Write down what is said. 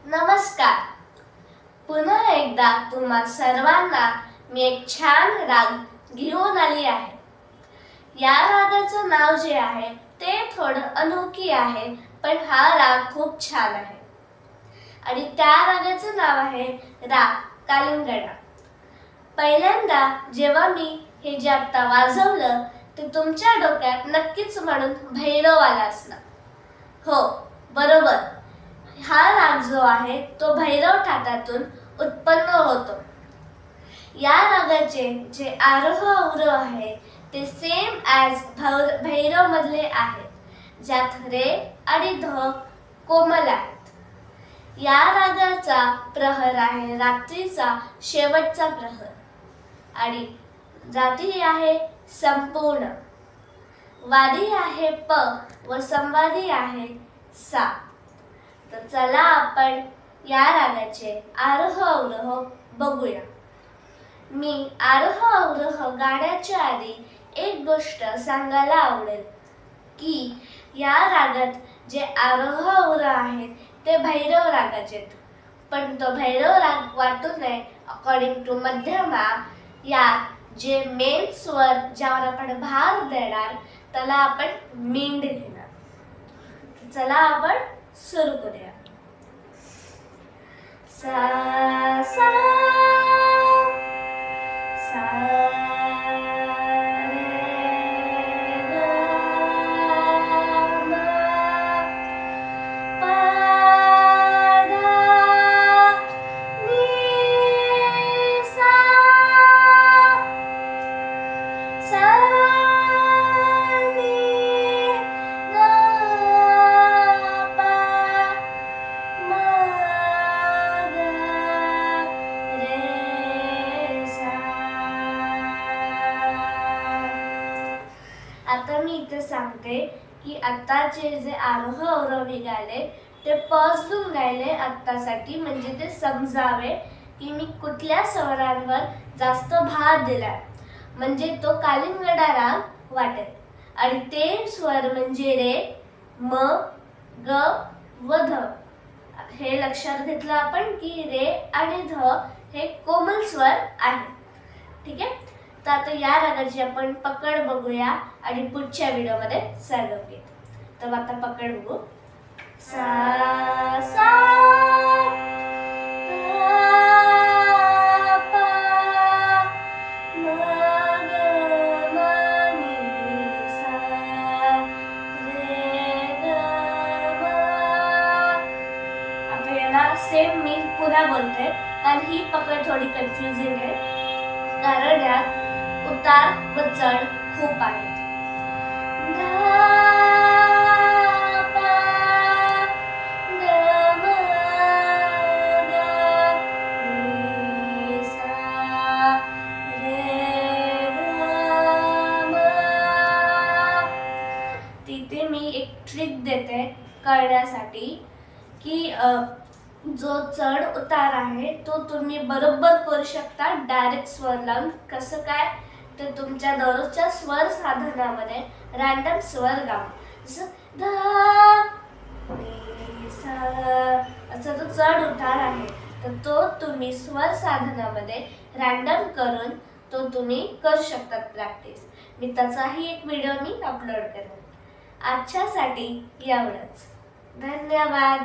नमस्कार. पुन्हा एकदा तुम्हा सर्वांना मी एक छान राग घेऊन आली आहे. या रागाचं नाव जे आहे ते थोडं अनोखी आहे, पण हा राग खूप छान आहे आणि त्या रागाचं नाव आहे राग कालिंगडा. पहिल्यांदा जेव्हा मी हे जे आता वाजवलं ते तुमच्या डोक्यात नक्कीच म्हणून भैरव आला असणार. हो, बरोबर. हा राग जो आहे तो भैरव ठाटातून उत्पन्न होतो. या रागाचे जे आरोह अवरोह आहे ते सेम ॲज भैरव मधले आहेत, ज्यात रे आणि ध कोमल आहेत. या रागाचा प्रहर आहे रात्रीचा शेवटचा प्रहर आणि जाती आहे संपूर्ण. वादी आहे प व संवादी आहे सा. तर चला आपण या रागाचे आरोह अवरोह बघूया. मी आरोह अवरोह गाण्याच्या आधी एक गोष्ट सांगायला आवडेल की या रागात जे आरोह अवरोह आहेत ते भैरव रागाचे आहेत, पण तो भैरव राग वाटू नये अकॉर्डिंग टू मध्यमा या जे मेन स्वर ज्यावर आपण भार देणार त्याला आपण मींड घेणार. चला आपण सुरू करूया. सा सा सा रे ग म प ध नि सा सा नि ग प म ग रे सा. आता मी इथे सांगते की आताचे जे आरोह अवरोह गायले ते पॉज घेऊन गायले आत्तासाठी, म्हणजे ते समजावे की मी कुठल्या स्वरांवर जास्त भार दिलाय, म्हणजे तो कालिंगडा राग वाटेल. आणि ते स्वर म्हणजे रे, म, ग व ध. हे लक्षात घेतलं आपण की रे आणि ध हे कोमल स्वर आहे. ठीक आहे. तर आता या रागाची आपण पकड बघूया आणि पुढच्या व्हिडिओमध्ये सर्व घेऊ. तर आता पकड बघू. सा सा प म ग म नि सा रे ग म. आता याला सेम मी पुन्हा बोलते कारण ही पकड थोडी कन्फ्युजिंग आहे, कारण यात उतार व चढ खूप आहेत. धा पा ग म ग नि सा रे ग म. तिथे मी एक ट्रिक देते कळण्यासाठी की जो चढ उतार आहे तो तुम्ही बरोबर करू शकता डायरेक्ट स्वर लावून. कसं काय, तर तुमच्या दररोजच्या स्वर साधनामध्ये रॅन्डम स्वर गाव, जसं धा नि सा असा जो चढ उतार आहे तर तो तुम्ही स्वर साधनामध्ये रॅन्डम करून तो तुम्ही करू शकतात प्रॅक्टिस. मी त्याचाही एक व्हिडिओ मी अपलोड करेन. आजच्यासाठी एवढंच. धन्यवाद.